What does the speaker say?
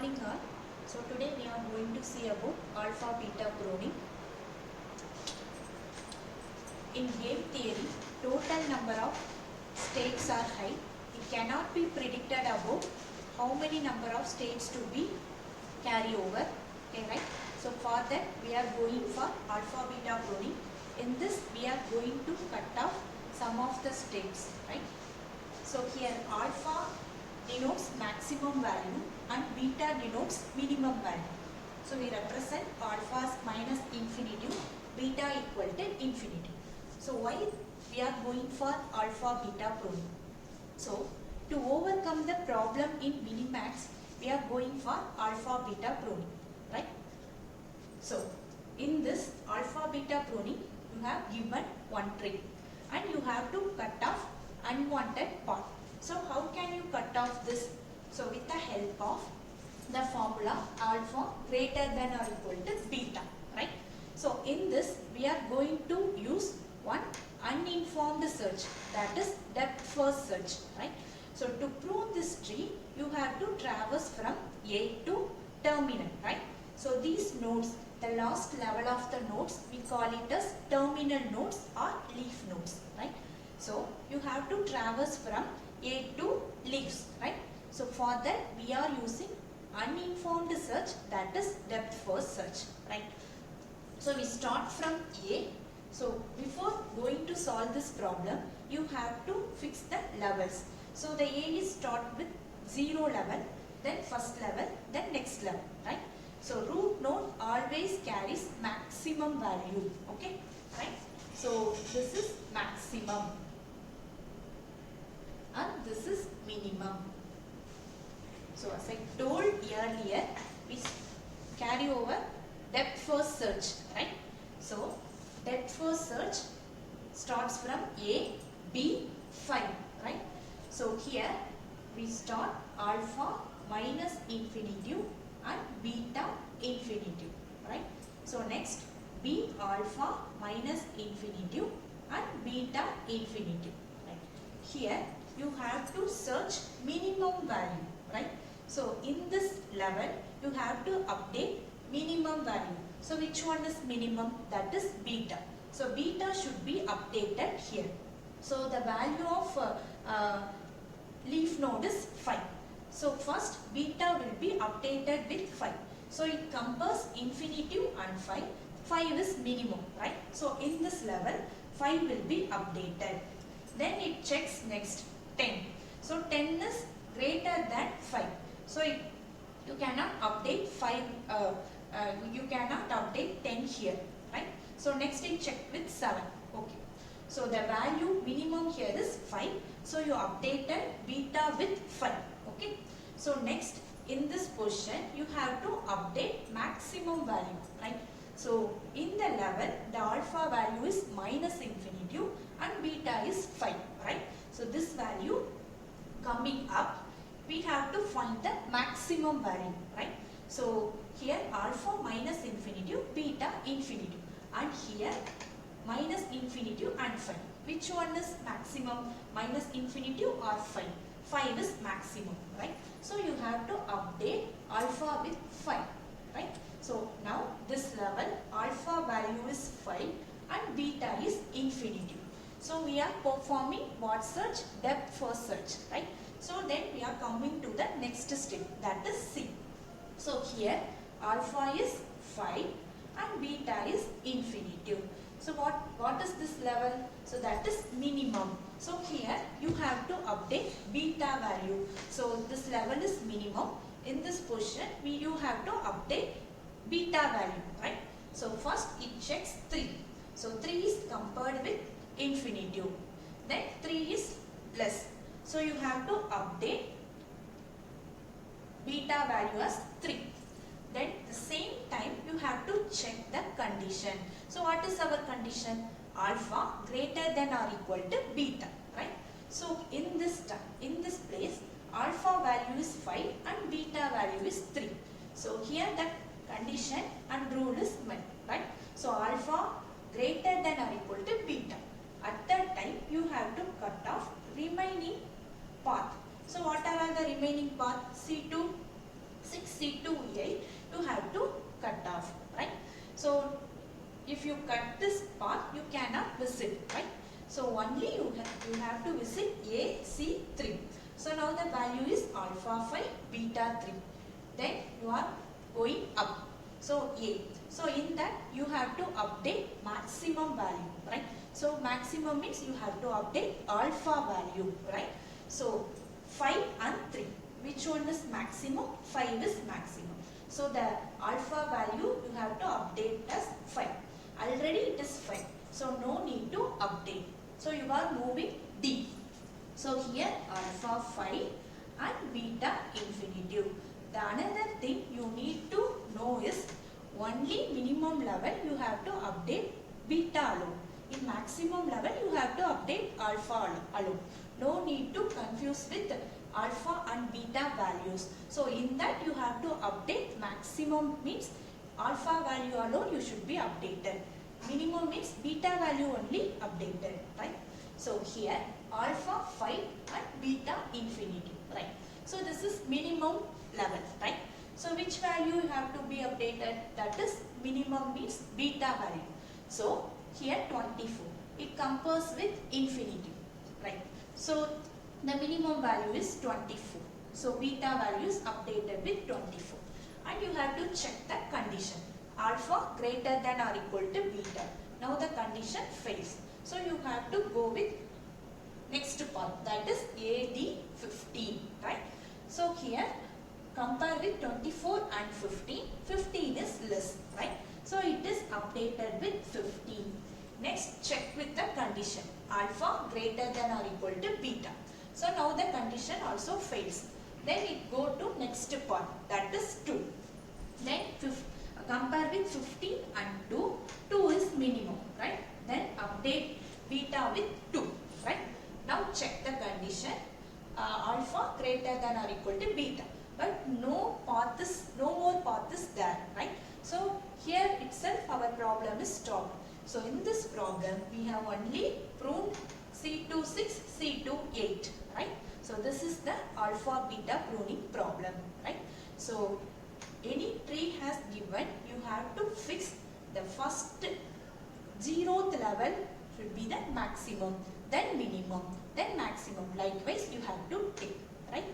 morning all. So today we are going to see about alpha beta pruning. In game theory, total number of states are high. It cannot be predicted about how many number of states to be carry over. Okay, right? So for that we are going for alpha beta pruning. In this we are going to cut off some of the states, right? So here alpha denotes maximum value and beta denotes minimum value. So we represent alpha as minus infinity, beta equal to infinity. So why we are going for alpha beta pruning? So to overcome the problem in minimax, we are going for alpha beta pruning, right? So in this alpha beta pruning, you have given one tree and you have to cut off unwanted part. So how can you cut off this? So with the help of the formula alpha greater than or equal to beta, right? So in this we are going to use one uninformed search, that is depth first search, right? So to prune this tree you have to traverse from A to terminal, right? So these nodes, the last level of the nodes, we call it as terminal nodes or leaf nodes, right? So you have to traverse from A to leaves, right? So for that we are using uninformed search, that is depth first search, right? So we start from A. So before going to solve this problem, you have to fix the levels. So the A is start with 0 level, then first level, then next level, right? So root node always carries maximum value, okay, right? So this is maximum and this is minimum. So as I told earlier, we carry over depth first search, right? So depth first search starts from A, B, 5, right? So here we start alpha minus infinity and beta infinity, right? So next B alpha minus infinity and beta infinity, right? Here you have to search minimum value, right? So in this level you have to update minimum value. So which one is minimum? That is beta. So beta should be updated here. So the value of leaf node is 5. So first beta will be updated with 5. So it compares infinity and 5. 5 is minimum, right? So in this level 5 will be updated. Then it checks next 10. So 10 is greater than 5. So you cannot update 5. You cannot update 10 here, right? So next it check with 7. Okay. So the value minimum here is 5. So you updated beta with 5. Okay. So next in this position you have to update maximum value, right? So in the level the alpha value is minus infinity and beta is 5, right? So this value coming up, we have to find the maximum value, right? So here alpha minus infinity, beta infinity, and here minus infinity and 5. Which one is maximum, minus infinity or 5? 5 is maximum, right? So you have to update alpha with 5, right? So now this level alpha value is 5 and beta is infinity. So we are performing what search? Depth first search, right? So then we are coming to the next step, that is C. So here alpha is 5 and beta is infinity. So what is this level? So that is minimum. So here you have to update beta value. So this level is minimum. In this position you have to update beta value, right? So first it checks 3. So 3 is compared with infinity. Then 3 is less. So you have to update beta value as 3. Then the same time you have to check the condition. So what is our condition? Alpha greater than or equal to beta, right? So in this place alpha value is 5 and beta value is 3. So here the condition and rule is met, right? So alpha greater than or equal to beta. At that time you have to cut off remaining path. So what are the remaining path? C2, 6, C2, 8, you have to cut off, right? So if you cut this part, you cannot visit, right? So only you have to visit A, C, 3. So now the value is alpha 5, beta 3. Then you are going up. So A. So in that you have to update maximum value, right? So maximum means you have to update alpha value, right? So 5 and 3. Which one is maximum? 5 is maximum. So the alpha value you have to update as 5. Already it is 5. So no need to update. So you are moving D. So here alpha 5 and beta infinitive. The another thing you need to know is only minimum level you have to update beta alone. In maximum level you have to update alpha alone. No need to confuse with alpha and beta values. So in that you have to update maximum means alpha value alone you should be updated. Minimum means beta value only updated, right? So here alpha 5 and beta infinity, right? So this is minimum level, right? So which value you have to be updated? That is minimum means beta value. So here 24. It compares with infinity, right? So the minimum value is 24. So beta value is updated with 24. And you have to check the condition. Alpha greater than or equal to beta. Now the condition fails. So you have to go with next part, that is AD 15, right? So here compare with 24 and 15. 15 is less, right? So it is updated with 15. Next check with the condition. Alpha greater than or equal to beta. So now the condition also fails. Then it go to next part, that is 2. Then compare with 15 and 2. 2 is minimum, right? Then update beta with 2, right? Now check the condition. Alpha greater than or equal to beta. But no more path is there, right? So here itself our problem is stopped. So in this problem we have only pruned C26, C28, right? So this is the alpha beta pruning problem, right? So any tree has given, you have to fix the first 0th level should be the maximum, then minimum, then maximum. Likewise you have to take, right?